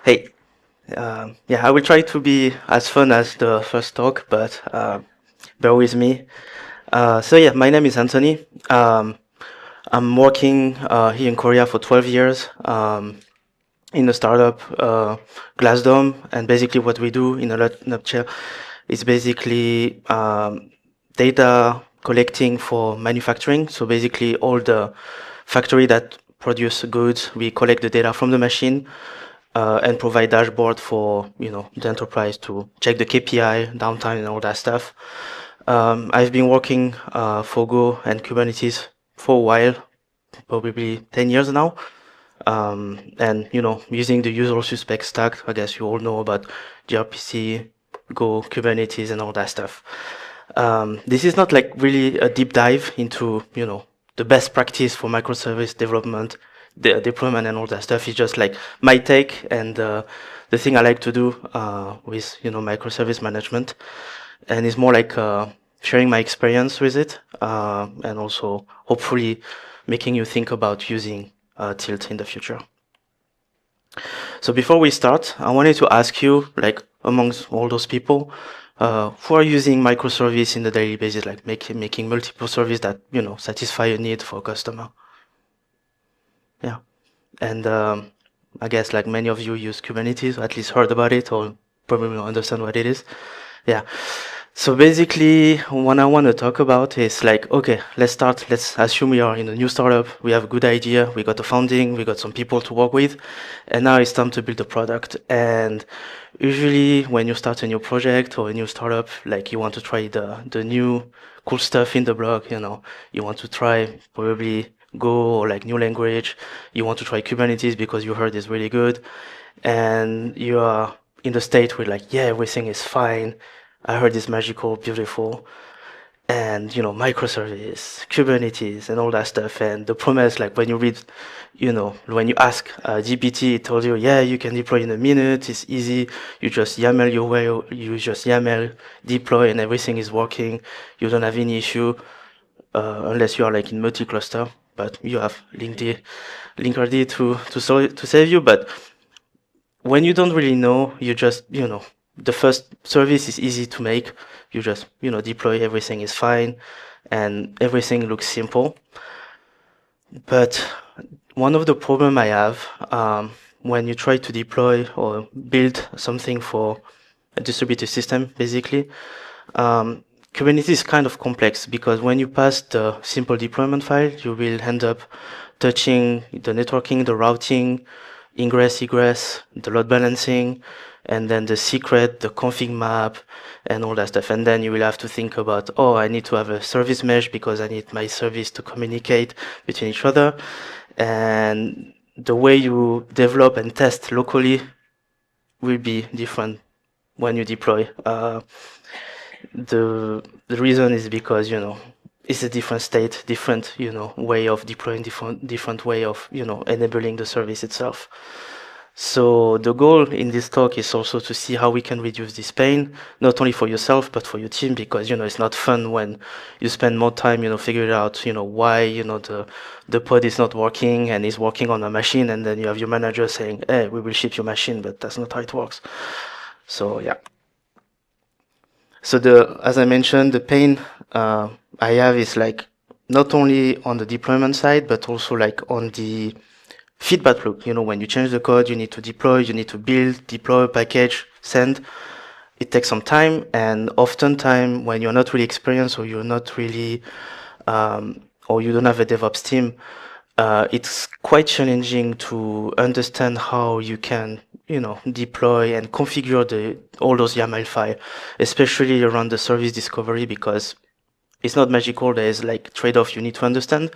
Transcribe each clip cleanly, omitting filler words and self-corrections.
Hey, yeah, I will try to be as fun as the first talk, but bear with me. So yeah, my name is Anthony. I'm working here in Korea for 12 years in a startup, Glassdome, and basically what we do in a nutshell is basically data collecting for manufacturing. So basically all the factory that produce goods, we collect the data from the machine and provide dashboard for the enterprise to check the KPI, downtime, and all that stuff. I've been working for Go and Kubernetes for a while, probably 10 years now. And using the usual suspect stack, I guess you all know about gRPC, Go, Kubernetes, and all that stuff. This is not like really a deep dive into the best practice for microservice development, the deployment, and all that stuff. It's just like my take and the thing I like to do with microservice management, and it's more like sharing my experience with it, and also hopefully making you think about using Tilt in the future. So before we start, I wanted to ask you, like amongst all those people, who are using microservice in the daily basis, like making multiple services that satisfy a need for a customer. Yeah, and I guess like many of you use Kubernetes, or at least heard about it, or probably understand what it is. Yeah. So basically, what I want to talk about is like, okay, let's start. Let's assume we are in a new startup. We have a good idea. We got the funding. We got some people to work with. And now it's time to build a product. And usually when you start a new project or a new startup, like you want to try the new cool stuff in the block, you want to try probably Go or like new language. You want to try Kubernetes because you heard it's really good. And you are in the state where like, yeah, everything is fine. I heard it's magical, beautiful, and microservice, Kubernetes, and all that stuff. And the promise, like when you read, when you ask GPT, it tells you, yeah, you can deploy in a minute. It's easy. You just YAML your way. You just YAML deploy, and everything is working. You don't have any issue unless you are like in multi-cluster. But you have Linkerd to save you. But when you don't really know, you just, the first service is easy to make. You just, deploy, everything is fine, and everything looks simple. But one of the problem I have when you try to deploy or build something for a distributed system, basically, Kubernetes is kind of complex because when you pass the simple deployment file, you will end up touching the networking, the routing, ingress, egress, the load balancing, and then the secret, the config map, and all that stuff. And then you will have to think about, oh, I need to have a service mesh because I need my service to communicate between each other. And the way you develop and test locally will be different when you deploy. The reason is because it's a different state, different way of deploying, different way of enabling the service itself. So the goal in this talk is also to see how we can reduce this pain, not only for yourself but for your team, because it's not fun when you spend more time figuring out why the pod is not working and is working on a machine, and then you have your manager saying, hey, we will ship your machine, but that's not how it works. So yeah. So as I mentioned, the pain I have is like not only on the deployment side, but also like on the feedback loop. When you change the code, you need to deploy, you need to build, deploy, package, send. It takes some time, and oftentimes when you're not really experienced or you're not really, or you don't have a DevOps team, it's quite challenging to understand how you can, deploy and configure all those YAML files, especially around the service discovery, because it's not magical. There's like trade-off you need to understand.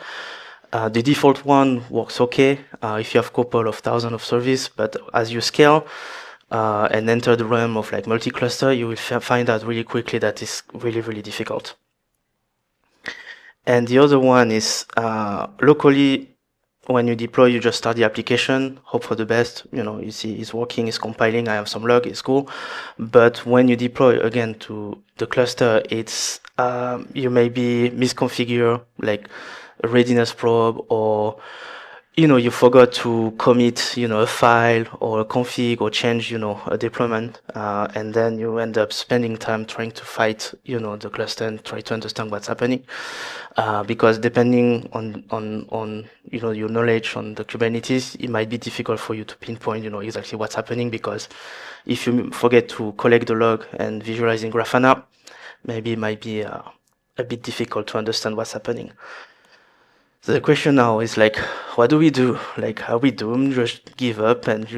The default one works okay if you have a couple of thousand of service, but as you scale and enter the realm of like multi-cluster, you will find out really quickly that it's really, really difficult. And the other one is locally, when you deploy, you just start the application, hope for the best. You see it's working, it's compiling, I have some log, it's cool. But when you deploy again to the cluster, it's you maybe misconfigure like a readiness probe, or you forgot to commit, a file or a config or change, a deployment, and then you end up spending time trying to fight, the cluster and try to understand what's happening. Because depending on your knowledge on the Kubernetes, it might be difficult for you to pinpoint, exactly what's happening, because if you forget to collect the log and visualize in Grafana, maybe it might be a bit difficult to understand what's happening. So the question now is like, what do we do? Like, are we doomed? Just give up and,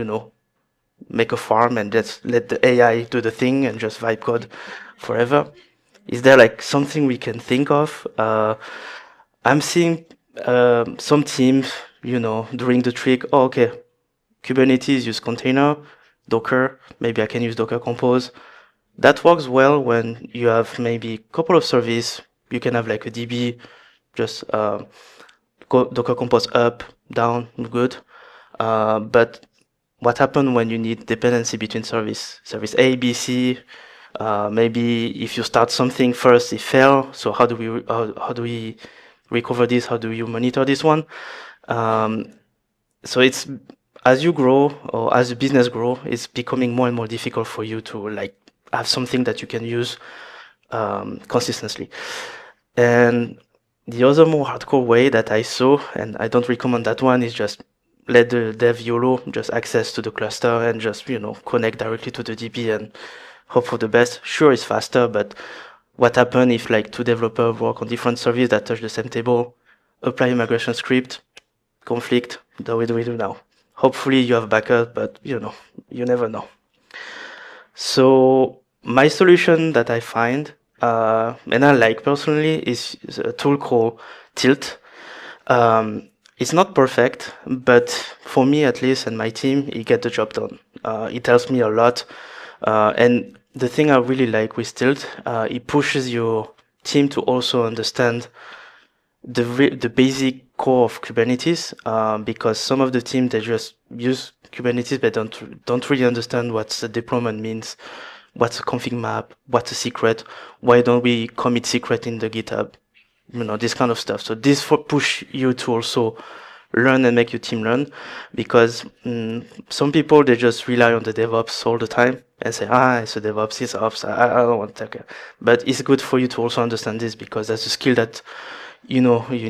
make a farm and just let the AI do the thing and just vibe code forever? Is there like something we can think of? I'm seeing some teams, doing the trick. Oh, okay, Kubernetes use container, Docker. Maybe I can use Docker Compose. That works well when you have maybe a couple of services. You can have like a DB, just Docker Compose up, down, good. But what happens when you need dependency between service A, B, C? Maybe if you start something first, it fail. So how do we recover this? How do you monitor this one? So it's as you grow or as the business grow, it's becoming more and more difficult for you to like have something that you can use consistently. And the other more hardcore way that I saw, and I don't recommend that one, is just let the dev YOLO just access to the cluster and just, connect directly to the DB and hope for the best. Sure, it's faster, but what happens if like two developers work on different services that touch the same table, apply a migration script, conflict, what do we do now? Hopefully you have backup, but you never know. So my solution that I find, and I like personally, is a tool called Tilt. It's not perfect, but for me at least and my team, it gets the job done. It helps me a lot. And the thing I really like with Tilt, it pushes your team to also understand the basic core of Kubernetes, because some of the team, they just use Kubernetes but don't really understand what the deployment means, what's a config map, what's a secret, why don't we commit secret in the GitHub, this kind of stuff. So this push you to also learn and make your team learn, because some people, they just rely on the DevOps all the time and say, it's a DevOps, it's Ops, I don't want to take it. But it's good for you to also understand this, because that's a skill that you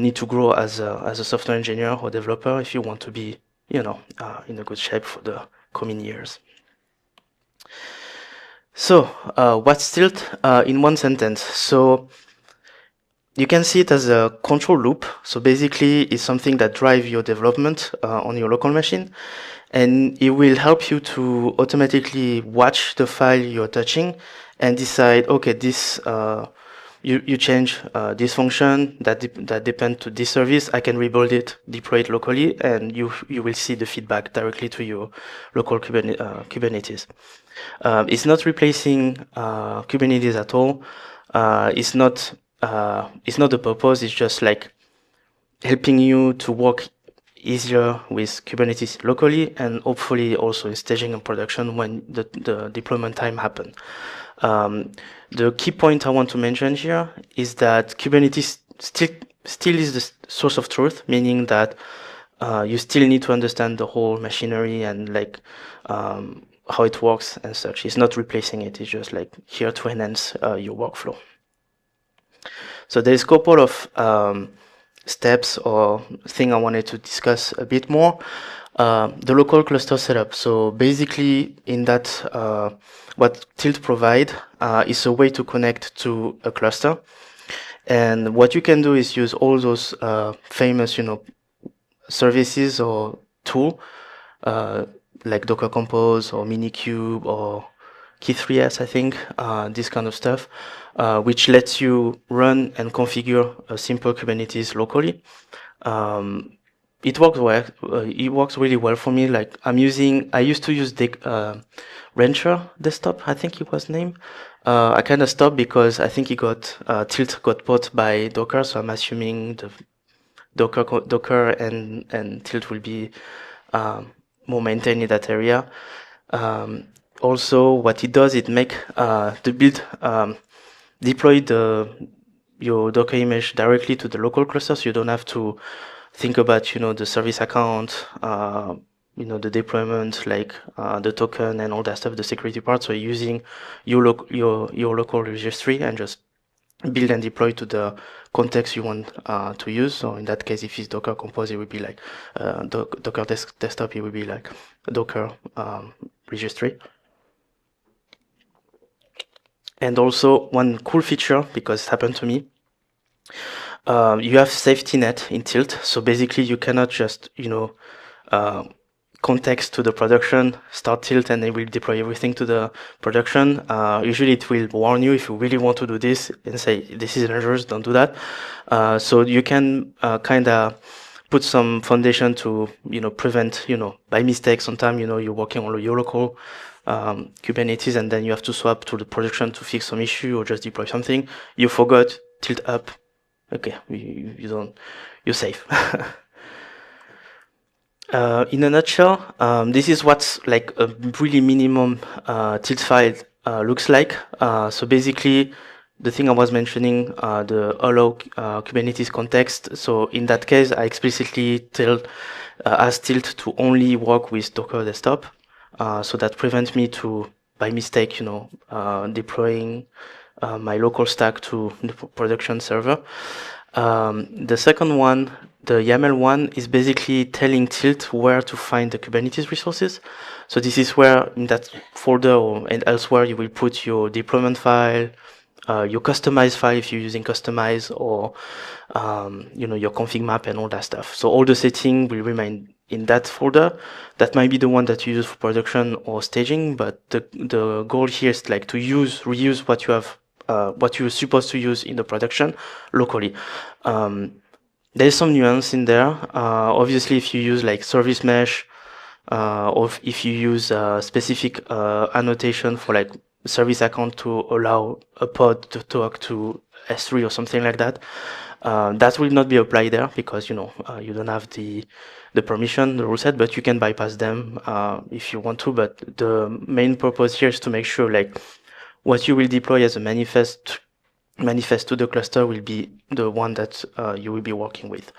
need to grow as a software engineer or developer if you want to be in a good shape for the coming years. So what's Tilt in one sentence? So you can see it as a control loop. So basically it's something that drives your development on your local machine, and it will help you to automatically watch the file you're touching and decide, okay, this you change this function that depend to this service. I can rebuild it, deploy it locally, and you will see the feedback directly to your local Kubernetes. It's not replacing Kubernetes at all. It's not the purpose. It's just like helping you to work easier with Kubernetes locally, and hopefully also in staging and production when the deployment time happen. The key point I want to mention here is that Kubernetes still is the source of truth, meaning that you still need to understand the whole machinery and like how it works and such. It's not replacing it. It's just like here to enhance your workflow. So there's a couple of steps or thing I wanted to discuss a bit more. The local cluster setup. So basically in that, what Tilt provide is a way to connect to a cluster. And what you can do is use all those famous, services or tool, like Docker Compose or Minikube or Key3s, I think, this kind of stuff, which lets you run and configure a simple Kubernetes locally. It works well. It works really well for me. Like I used to use the Rancher desktop, I think it was named. I kind of stopped because I think Tilt got bought by Docker, so I'm assuming the Docker and Tilt will be more maintained in that area. Also, what it does, it make the build deploy your Docker image directly to the local cluster, so you don't have to think about, the service account, the deployment, like the token and all that stuff, the security part. So using your local registry and just build and deploy to the context you want to use. So in that case, if it's Docker Compose, it would be like Docker desktop, it would be like Docker registry. And also one cool feature, because it happened to me, you have safety net in Tilt. So basically you cannot just, context to the production, start Tilt, and it will deploy everything to the production. Usually it will warn you if you really want to do this and say, this is dangerous, don't do that. So you can kind of put some foundation to, prevent, by mistake, sometimes, you're working on your local Kubernetes and then you have to swap to the production to fix some issue or just deploy something. You forgot, Tilt up. Okay, you're safe. In a nutshell, this is what's like a really minimum tilt file looks like. So basically, the thing I was mentioning, the allow Kubernetes context. So in that case, I explicitly ask Tilt to only work with Docker desktop. So that prevents me to, by mistake, deploying my local stack to the production server. The second one, the YAML one, is basically telling Tilt where to find the Kubernetes resources. So this is where in that folder and elsewhere you will put your deployment file, your customized file if you're using customize, or your config map and all that stuff. So all the setting will remain in that folder. That might be the one that you use for production or staging, but the goal here is like to reuse what you have, what you're supposed to use in the production locally. There's some nuance in there. Obviously, if you use like service mesh, or if you use specific annotation for like service account to allow a pod to talk to S3 or something like that, that will not be applied there because you don't have the permission, the rule set, but you can bypass them if you want to. But the main purpose here is to make sure like what you will deploy as a manifest to the cluster will be the one that you will be working with.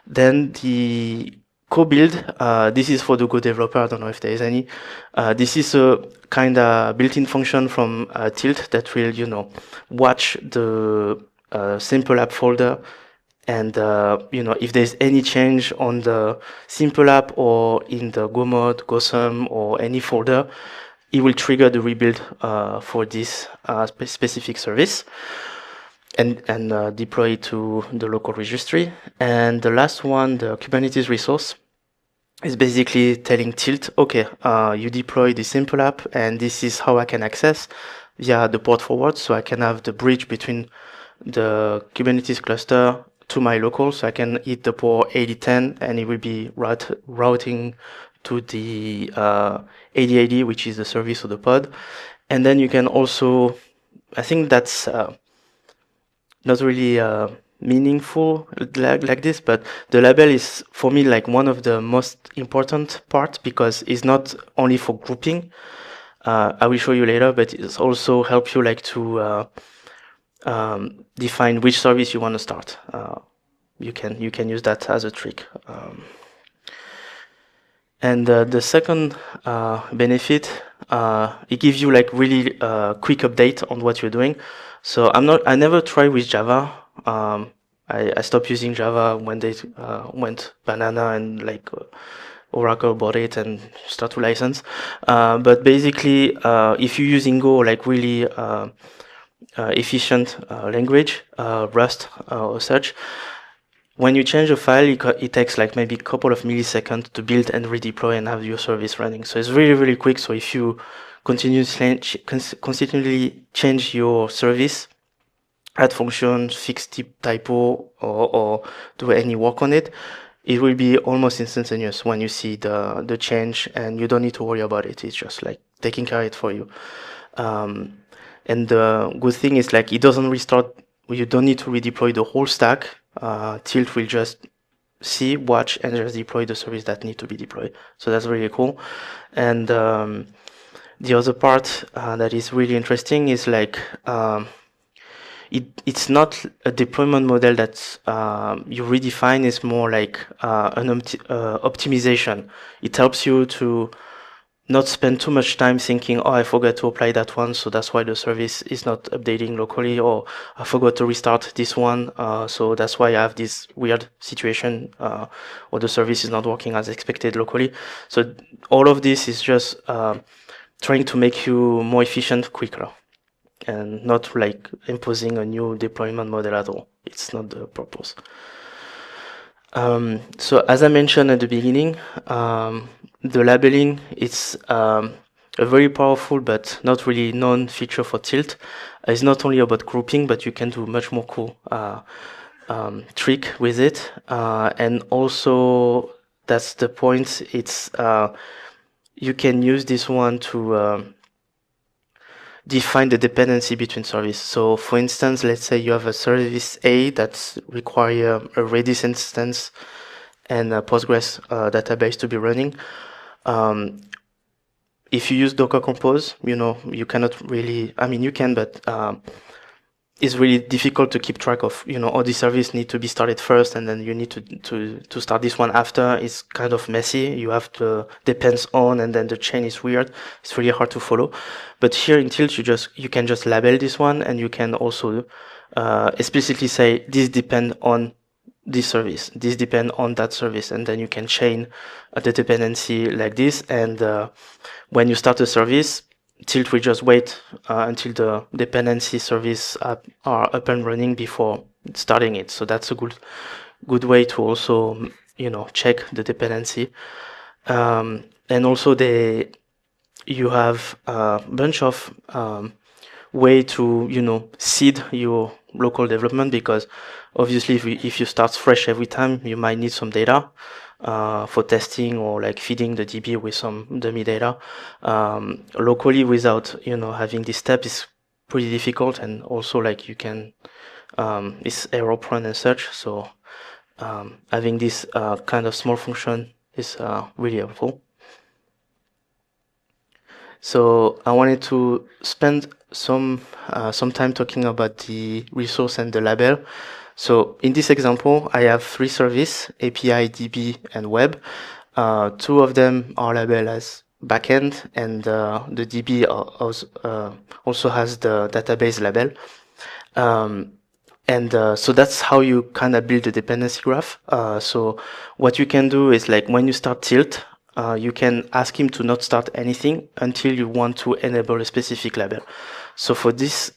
Then the co-build, this is for the Go developer. I don't know if there is any. This is a kind of built-in function from Tilt that will, watch the simple app folder. And, if there's any change on the simple app or in the Go mode, Go sum, or any folder, it will trigger the rebuild for this specific service and deploy it to the local registry. And the last one, the Kubernetes resource, is basically telling Tilt, okay, you deploy the simple app, and this is how I can access via the port forward. So I can have the bridge between the Kubernetes cluster to my local. So I can hit the port 8010, and it will be routing to the 8080, which is the service of the pod. And then you can also, I think that's not really meaningful like this, but the label is for me like one of the most important parts because it's not only for grouping. I will show you later, but it's also help you like to define which service you want to start. You can use that as a trick. And the second benefit, it gives you like really quick update on what you're doing. So I never tried with Java. I stopped using Java when they went banana and like Oracle bought it and start to license. But basically, if you're using Go, like really efficient language, Rust or such, when you change a file, it takes like maybe a couple of milliseconds to build and redeploy and have your service running. So it's really, really quick. So if you consistently change your service, add functions, fix typo, or do any work on it, it will be almost instantaneous when you see the change, and you don't need to worry about it. It's just like taking care of it for you. And the good thing is like it doesn't restart. You don't need to redeploy the whole stack. Tilt will just see, watch, and just deploy the service that need to be deployed. So that's really cool. And the other part that is really interesting is like it's not a deployment model that you redefine. It's more like an optimization. It helps you to not spend too much time thinking, oh, I forgot to apply that one, so that's why the service is not updating locally, or I forgot to restart this one, so that's why I have this weird situation, or the service is not working as expected locally. So all of this is just trying to make you more efficient quicker, and not like imposing a new deployment model at all. It's not the purpose. So as I mentioned at the beginning, the labeling is a very powerful but not really known feature for Tilt. It's not only about grouping, but you can do much more cool trick with it. And also, that's the point. It's you can use this one to define the dependency between services. So for instance, let's say you have a service A that require a Redis instance and a Postgres database to be running. If you use Docker Compose, you cannot really, I mean, you can, but it's really difficult to keep track of, all these services need to be started first, and then you need to start this one after. It's kind of messy. You have to depends on, and then the chain is weird. It's really hard to follow. But here in Tilt, you can just label this one, and you can also explicitly say this depend on this service, this depend on that service, and then you can chain the dependency like this. And when you start a service, Tilt will just wait until the dependency service are up and running before starting it. So that's a good way to also check the dependency. And also you have a bunch of way to seed your local development, because obviously if you start fresh every time, you might need some data for testing, or like feeding the DB with some dummy data. Locally without having this step is pretty difficult, and also like you can it's error prone and such. So having this kind of small function is really helpful. So I wanted to spend some time talking about the resource and the label. So in this example, I have 3 services: API, DB, and web. 2 of them are labeled as backend, and the DB also has the database label. So that's how you kind of build a dependency graph. So what you can do is, like, when you start Tilt, you can ask him to not start anything until you want to enable a specific label. So for this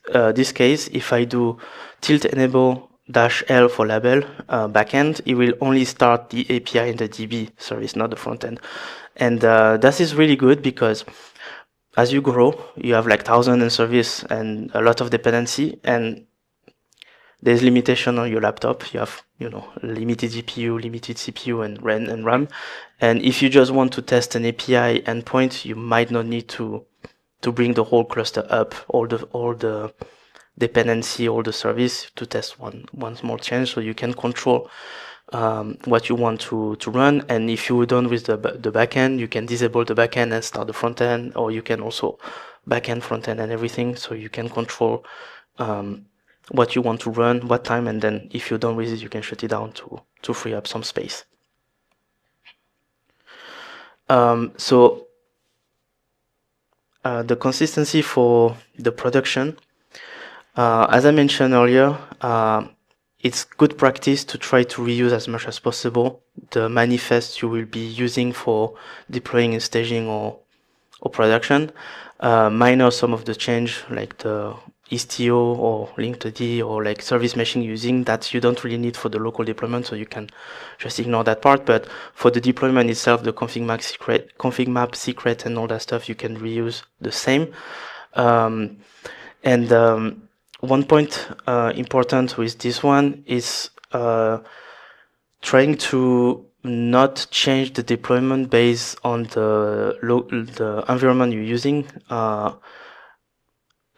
case, if I do tilt enable -L for label backend, it will only start the API and the DB service, not the front end. And that is really good, because as you grow, you have like thousands of service and a lot of dependency, and there's limitation on your laptop. You have, limited GPU, limited CPU, and RAM. And if you just want to test an API endpoint, you might not need to bring the whole cluster up, all the dependency, all the service, to test one small change. So you can control what you want to run. And if you're done with the backend, you can disable the backend and start the front end, or you can also backend, front end, and everything. So you can control what you want to run, what time, and then if you're done with it, you can shut it down to free up some space. So the consistency for the production, as I mentioned earlier, it's good practice to try to reuse as much as possible the manifest you will be using for deploying and staging or production. Minor some of the change, like the Istio or Linked or like service meshing using, that you don't really need for the local deployment, so you can just ignore that part. But for the deployment itself, the config map secret and all that stuff, you can reuse the same. One point important with this one is trying to not change the deployment based on the environment you're using.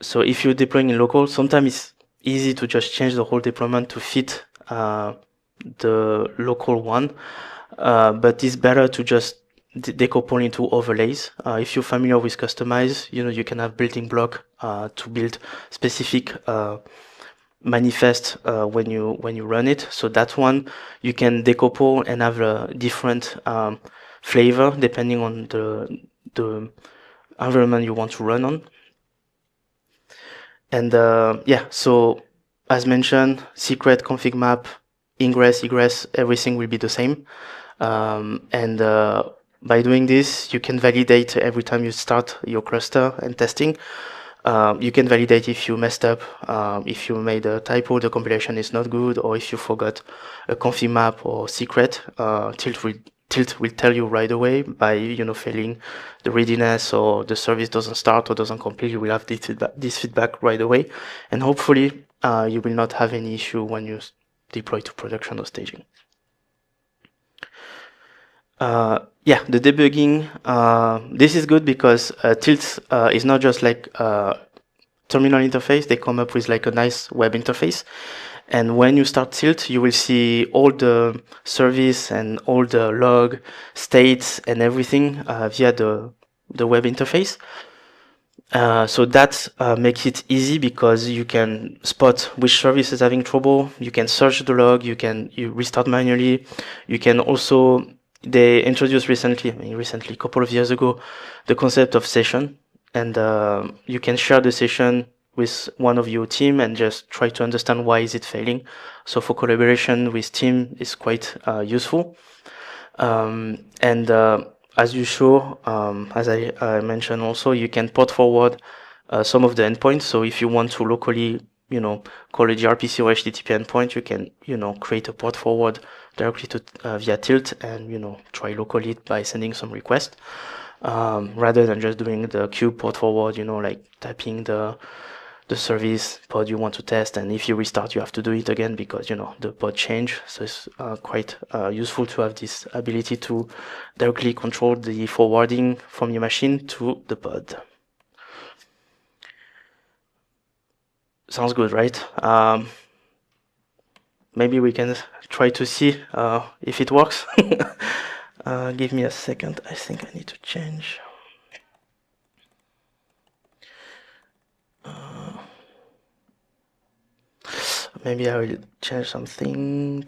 So if you're deploying in local, sometimes it's easy to just change the whole deployment to fit the local one, but it's better to just decouple into overlays. If you're familiar with Customize, you can have building block to build specific manifest when you run it. So that one you can decouple and have a different flavor depending on the environment you want to run on. And yeah, so as mentioned, secret, config map, ingress, egress, everything will be the same. And by doing this, you can validate every time you start your cluster and testing. You can validate if you messed up, if you made a typo, the compilation is not good, or if you forgot a config map or secret. Tilt will tell you right away by failing the readiness, or the service doesn't start or doesn't compile. You will have this feedback right away, and hopefully you will not have any issue when you deploy to production or staging. Yeah, the debugging, this is good because Tilt is not just like a terminal interface. They come up with like a nice web interface. And when you start Tilt, you will see all the service and all the log, states, and everything via the web interface. So that makes it easy because you can spot which service is having trouble. You can search the log. You restart manually. You can also, they introduced recently, a couple of years ago, the concept of session, and you can share the session with one of your team and just try to understand why is it failing. So for collaboration with team is quite useful. And as you show, as I mentioned also, you can port forward some of the endpoints. So if you want to locally, call a gRPC or HTTP endpoint, you can, create a port forward directly to via Tilt and, try locally by sending some request, rather than just doing the kube port forward, like typing the service pod you want to test, and if you restart you have to do it again because the pod changed. So it's quite useful to have this ability to directly control the forwarding from your machine to the pod. Sounds good, right? Maybe we can try to see if it works. Give me a second. I think I need to change. Maybe I will change something.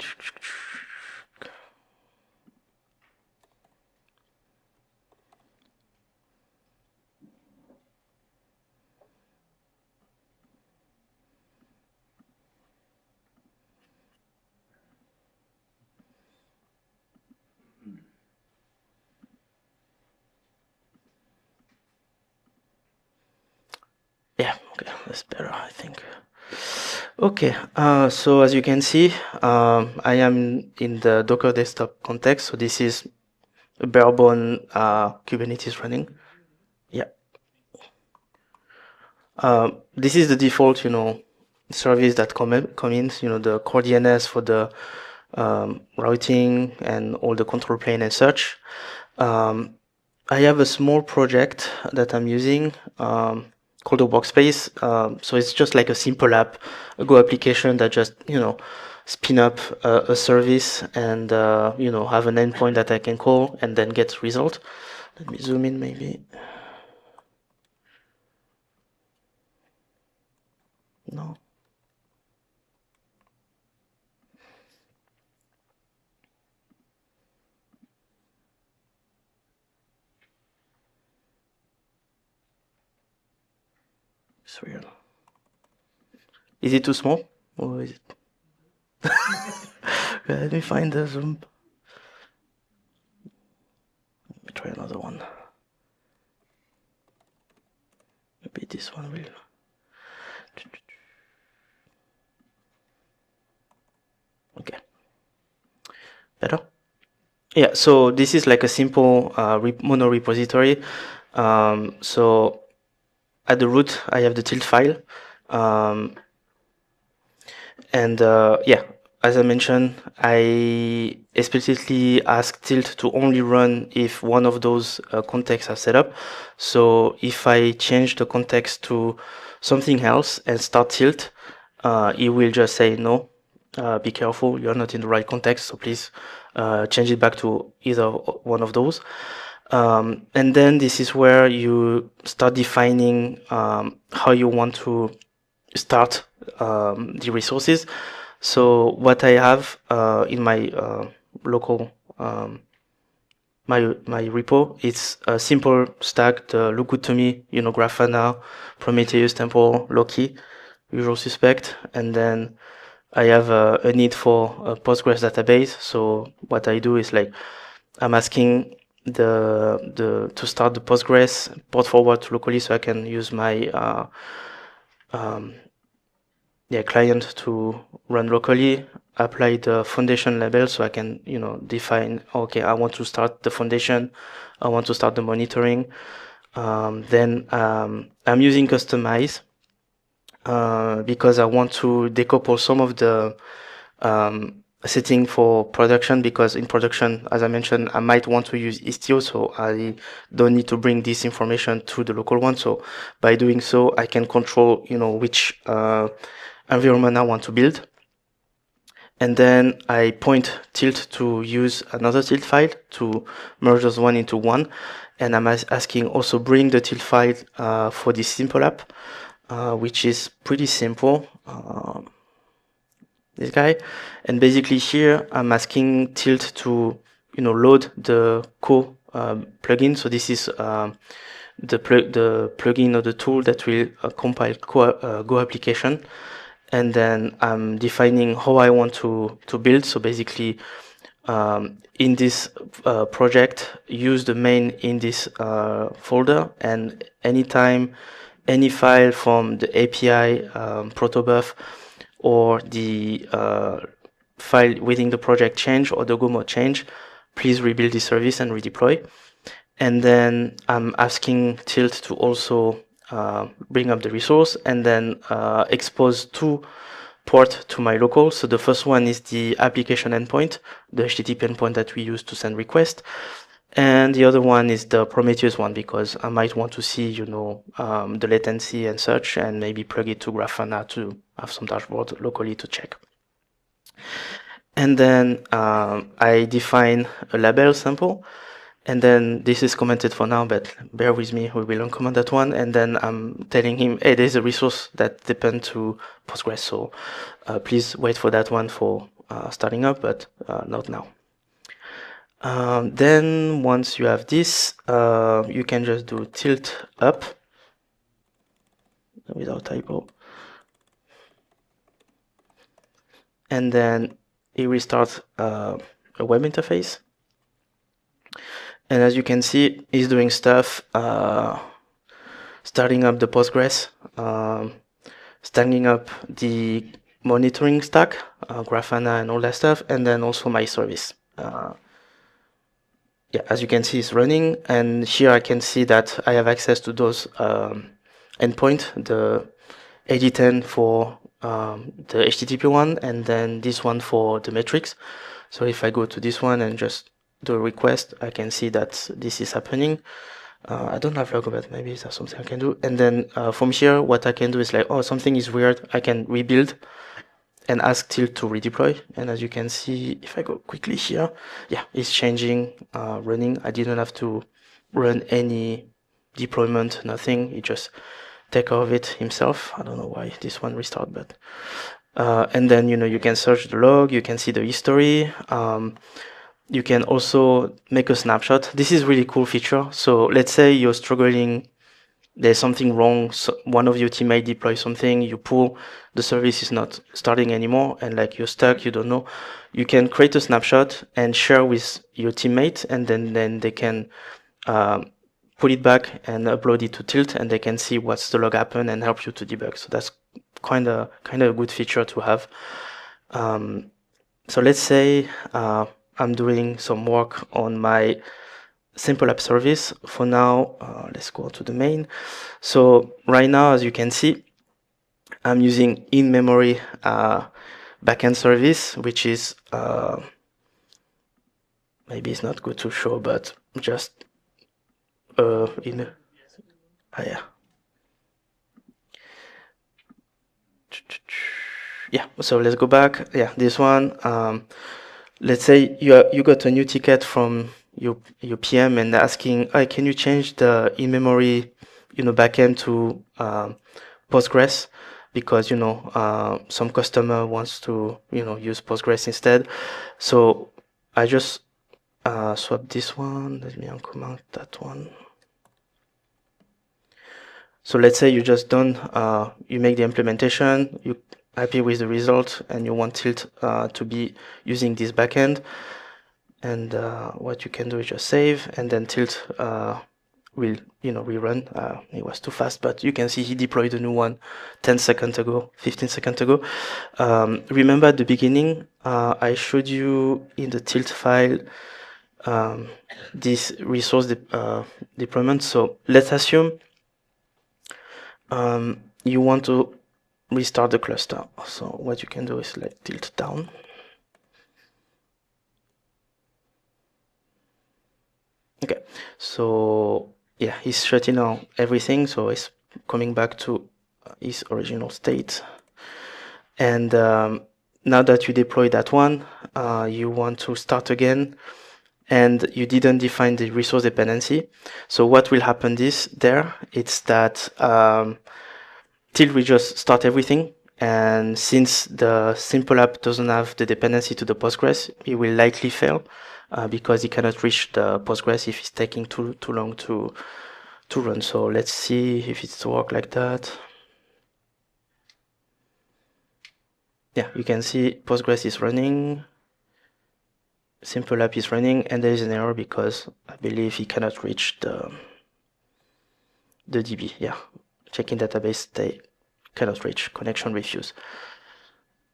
Yeah, okay, that's better, I think. Okay, so as you can see, I am in the Docker desktop context. So this is a barebone Kubernetes running. Yeah. This is the default, service that come in, the core DNS for the routing and all the control plane and such. I have a small project that I'm using called a workspace. So it's just like a simple app, a Go application that just, spin up a service and, have an endpoint that I can call and then get result. Let me zoom in maybe. No. It's real. Is it too small? Or is it? Let me find the zoom. Let me try another one. Maybe this one will. Okay. Better? Yeah, so this is like a simple mono repository. So at the root, I have the tilt file. And yeah, as I mentioned, I explicitly ask Tilt to only run if one of those contexts are set up. So if I change the context to something else and start Tilt, it will just say, no, be careful, you're not in the right context, so please change it back to either one of those. And then this is where you start defining how you want to start the resources. So what I have in my local my repo, it's a simple stack, the look good to me, Grafana, Prometheus, Temple, Loki, usual suspect, and then I have a need for a Postgres database. So what I do is like I'm asking the to start the Postgres port forward locally so I can use my client to run locally, apply the foundation label so I can, define, okay, I want to start the foundation, I want to start the monitoring. Then I'm using customize because I want to decouple some of the setting for production, because in production, as I mentioned, I might want to use Istio, so I don't need to bring this information to the local one. So by doing so, I can control, which environment I want to build. And then I point tilt to use another tilt file to merge those one into one. And I'm asking also bring the tilt file for this simple app, which is pretty simple. This guy. And basically here I'm asking tilt to, load the co plugin. So this is the plugin or the tool that will compile Go application. And then I'm defining how I want to build. So basically, in this project, use the main in this folder, and anytime any file from the API protobuf or the file within the project change or the Go mode change, please rebuild this service and redeploy. And then I'm asking tilt to also bring up the resource and then expose two ports to my local. So the first one is the application endpoint, the HTTP endpoint that we use to send requests. And the other one is the Prometheus one, because I might want to see, the latency and such, and maybe plug it to Grafana to have some dashboard locally to check. And then I define a label sample. And then this is commented for now, but bear with me, we will uncomment that one. And then I'm telling him, hey, there's a resource that depends to Postgres. So please wait for that one for starting up, but not now. Then once you have this, you can just do tilt up without typo. And then it restarts a web interface. And as you can see, it's doing stuff, starting up the Postgres, standing up the monitoring stack, Grafana and all that stuff, and then also my service. As you can see, it's running, and here I can see that I have access to those endpoint, the AD10 for the HTTP one, and then this one for the metrics. So if I go to this one and just do a request, I can see that this is happening. I don't have log, but maybe there's something I can do. And then from here, what I can do is like, oh, something is weird. I can rebuild and ask tilt to redeploy. And as you can see, if I go quickly here, it's changing, running. I didn't have to run any deployment, nothing. It just take care of it himself. I don't know why this one restart, but and then you can search the log, you can see the history. You can also make a snapshot. This is really cool feature. So let's say you're struggling, there's something wrong, so one of your teammates deploy something, you pull, the service is not starting anymore, and like you're stuck, you don't know. You can create a snapshot and share with your teammate, and then they can put it back and upload it to Tilt, and they can see what's the log happen and help you to debug. So that's kind of a good feature to have. So let's say I'm doing some work on my simple app service. For now, let's go to the main. So right now, as you can see, I'm using in-memory backend service, which is maybe it's not good to show, but just so let's go back. This one. Let's say you got a new ticket from your PM and asking, hey, can you change the in-memory backend to Postgres? because some customer wants to use Postgres instead. So I just swap this one. Let me uncomment that one. So let's say you just done, you make the implementation, you happy with the result, and you want Tilt to be using this backend. And what you can do is just save, and then Tilt will rerun. It was too fast, but you can see he deployed a new one 10 seconds ago, 15 seconds ago. Remember at the beginning, I showed you in the Tilt file this resource deployment. So let's assume you want to restart the cluster. So what you can do is like tilt down. Okay, so yeah, he's shutting down everything, so it's coming back to its original state. And now that you deploy that one, you want to start again, and you didn't define the resource dependency. So what will happen it's that Till we just start everything, and since the simple app doesn't have the dependency to the Postgres, it will likely fail because it cannot reach the Postgres if it's taking too long to run. So let's see if it's work like that. Yeah, you can see Postgres is running, simple app is running, and there is an error because I believe he cannot reach the DB. Yeah, checking database, they cannot reach, connection refuse.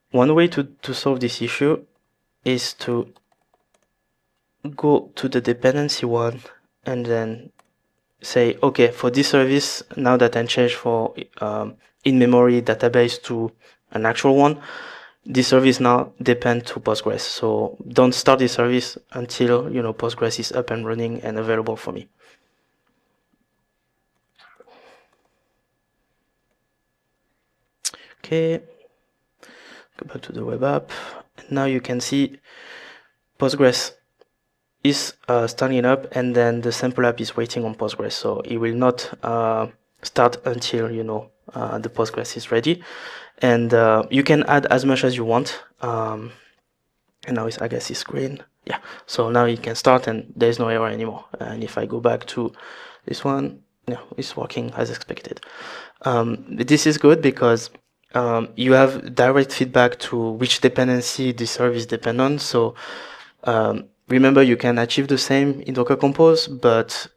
One way to solve this issue is to go to the dependency one and then say, okay, for this service, now that I changed for in-memory database to an actual one, this service now depends to Postgres. So don't start this service until Postgres is up and running and available for me. Okay, go back to the web app. Now you can see Postgres is starting up, and then the sample app is waiting on Postgres. So it will not start until the Postgres is ready. And you can add as much as you want. And now I guess it's green. Yeah. So now it can start, and there's no error anymore. And if I go back to this one, yeah, it's working as expected. This is good because you have direct feedback to which dependency the service depends on. So remember, you can achieve the same in Docker Compose, but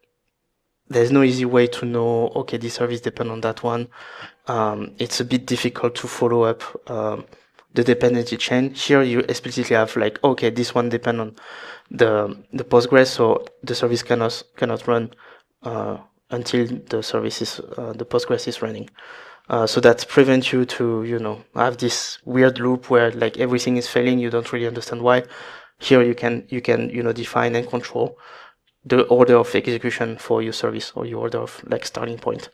there's no easy way to know, okay, this service depends on that one. It's a bit difficult to follow up the dependency chain. Here you explicitly have like, okay, this one depends on the Postgres, so the service cannot run until the Postgres is running. So that prevents you to have this weird loop where like everything is failing, you don't really understand why. Here you can define and control the order of execution for your service, or your order of like starting point.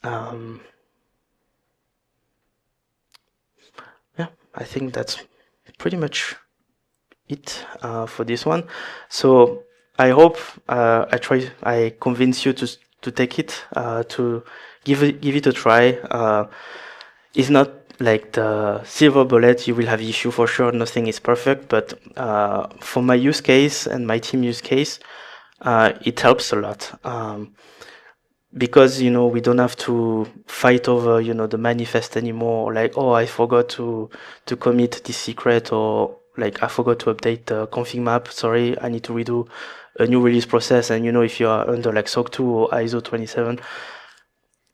Yeah, I think that's pretty much it for this one. So I hope I convince you to take it, to give it a try. It's not like the silver bullet, you will have issue for sure, nothing is perfect, but for my use case and my team use case, it helps a lot. Because we don't have to fight over the manifest anymore, like, oh, I forgot to commit this secret, or like I forgot to update the config map, sorry, I need to redo a new release process. And if you are under like SOC 2 or ISO 27,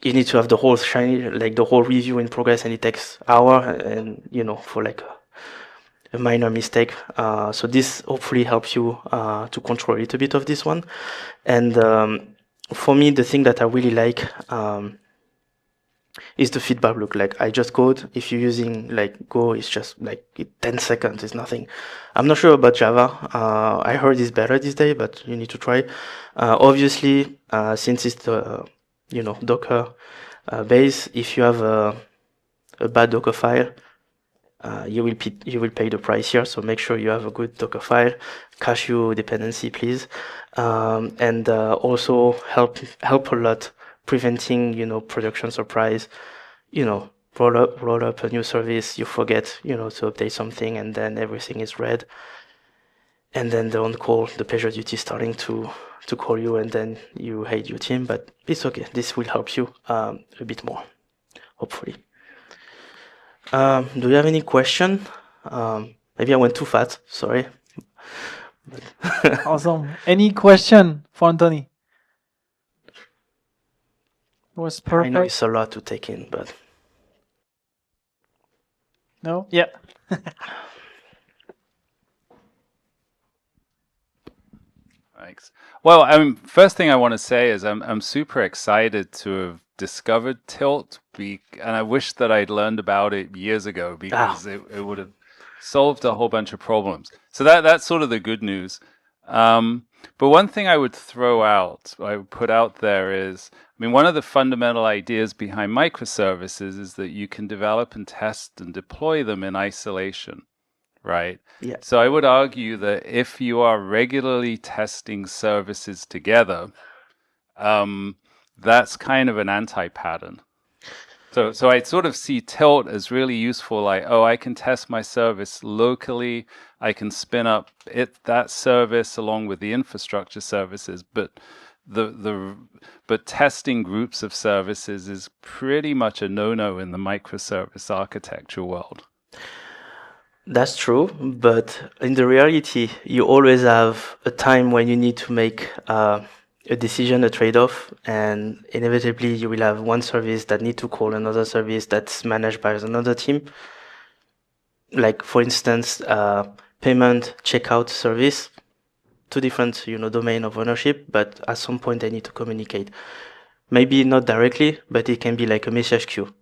you need to have the whole the whole review in progress, and it takes hour, and for like a minor mistake. So this hopefully helps you to control a little bit of this one. And for me, the thing that I really like is the feedback loop. Like, I just code. If you're using like Go, it's just like 10 seconds, it's nothing. I'm not sure about Java. I heard it's better these days, but you need to try. Obviously, since it's the Docker base, if you have a bad Docker file, you will pay the price here. So make sure you have a good Docker file, cache your dependency, please, and also help a lot preventing production surprise. roll up a new service, you forget, to update something, and then everything is red. And then the on-call, the PagerDuty is starting to call you, and then you hate your team. But it's okay. This will help you a bit more, hopefully. Do you have any question? Maybe I went too fast. Sorry. Awesome. Any question for Anthony? It was I know perfect. it's a lot to take in, but No? Yeah. Thanks. Well, first thing I want to say is I'm super excited to have discovered Tilt, and I wish that I'd learned about it years ago because it would have solved a whole bunch of problems. So that's sort of the good news. But one thing I would put out there is, one of the fundamental ideas behind microservices is that you can develop and test and deploy them in isolation, right? yeah. So I would argue that if you are regularly testing services together, that's kind of an anti-pattern. So I sort of see Tilt as really useful, like, I can test my service locally, I can spin up that service along with the infrastructure services, but but testing groups of services is pretty much a no-no in the microservice architecture world. That's true, but in the reality, you always have a time when you need to make a decision, a trade-off, and inevitably you will have one service that need to call another service that's managed by another team. Like, for instance, payment checkout service, two different, domain of ownership, but at some point they need to communicate. Maybe not directly, but it can be like a message queue.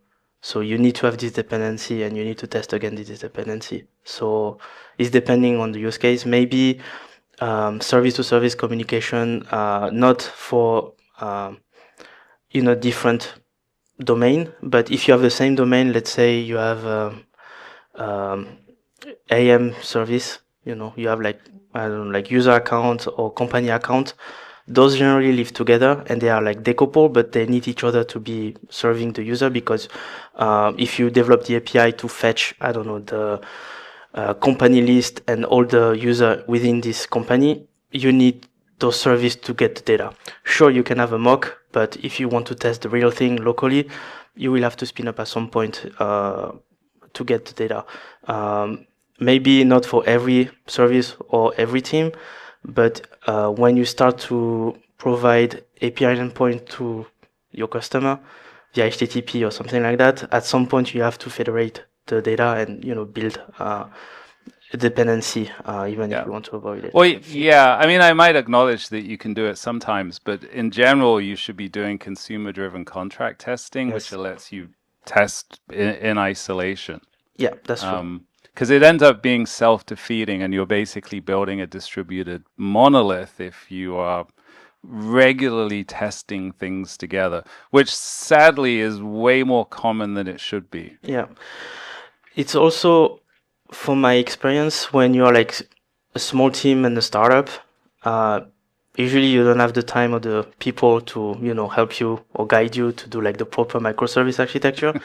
So you need to have this dependency and you need to test again this dependency. So it's depending on the use case. Maybe service-to-service communication, not for different domain, but if you have the same domain, let's say you have AM service, you have like, I don't know, like user account or company account. Those generally live together and they are like decoupled, but they need each other to be serving the user because if you develop the API to fetch, I don't know, the company list and all the user within this company, you need those services to get the data. Sure, you can have a mock, but if you want to test the real thing locally, you will have to spin up at some point to get the data. Maybe not for every service or every team, but when you start to provide API endpoint to your customer via HTTP or something like that, at some point you have to federate the data and build a dependency, even if you want to avoid it. Well, yeah, I might acknowledge that you can do it sometimes, but in general, you should be doing consumer-driven contract testing, which lets you test in isolation. Yeah, that's true. Because it ends up being self-defeating and you're basically building a distributed monolith if you are regularly testing things together, which sadly is way more common than it should be. Yeah. It's also, from my experience, when you're like a small team and a startup, usually you don't have the time or the people to, help you or guide you to do like the proper microservice architecture.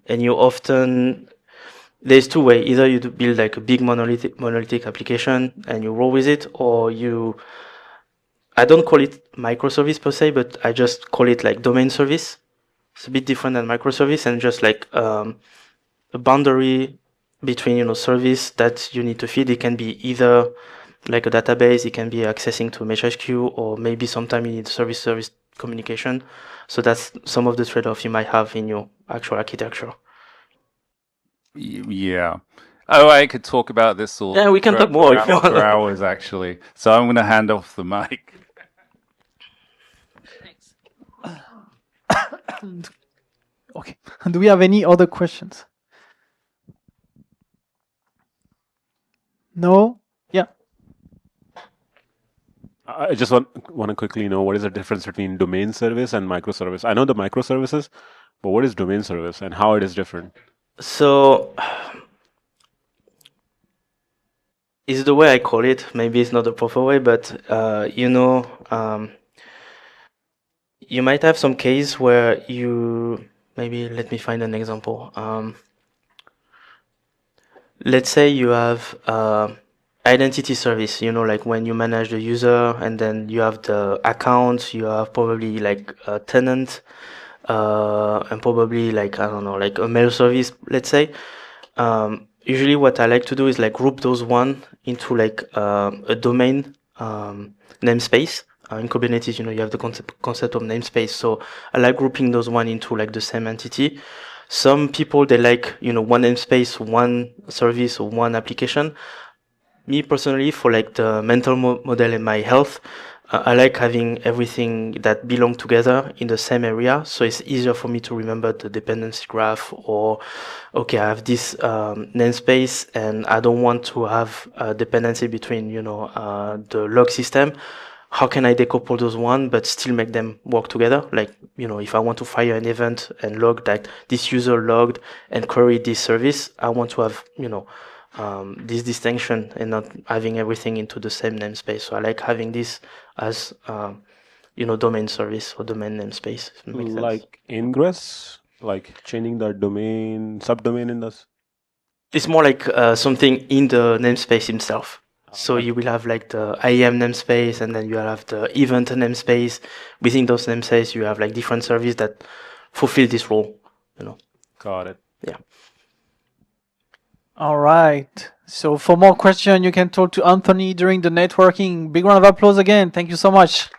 And you often... There's two ways. Either you build like a big monolithic application and you roll with it, or I don't call it microservice per se, but I just call it like domain service. It's a bit different than microservice and just like a boundary between, service that you need to feed. It can be either like a database, it can be accessing to a message queue, or maybe sometimes you need service communication. So that's some of the trade-off you might have in your actual architecture. Yeah. I could talk about this all. Yeah, we can talk more if you want. For hours, actually. So I'm going to hand off the mic. Thanks. Okay. Do we have any other questions? No? Yeah. I just want to quickly know what is the difference between domain service and microservice. I know the microservices, but what is domain service and how it is different? So, is the way I call it. Maybe it's not the proper way, but you might have some case where you maybe let me find an example. Let's say you have identity service, like when you manage the user and then you have the account, you have probably like a tenant, and probably like, I don't know, like a mail service, let's say. Usually what I like to do is like group those one into like a domain namespace. In Kubernetes, you have the concept of namespace. So I like grouping those one into like the same entity. Some people, they like, one namespace, one service, or one application. Me personally, for like the mental model and my health, I like having everything that belong together in the same area. So it's easier for me to remember the dependency graph, or, okay, I have this namespace and I don't want to have a dependency between, the log system. How can I decouple those one but still make them work together? Like, if I want to fire an event and log that this user logged and query this service, I want to have, this distinction and not having everything into the same namespace. So I like having this as, domain service or domain namespace. If it makes sense. Like ingress, like changing the domain, subdomain in this. It's more like something in the namespace himself. So you will have like the IAM namespace, and then you have the event namespace. Within those namespaces, you have like different services that fulfill this role. Got it. Yeah. All right. So for more questions, you can talk to Anthony during the networking. Big round of applause again. Thank you so much.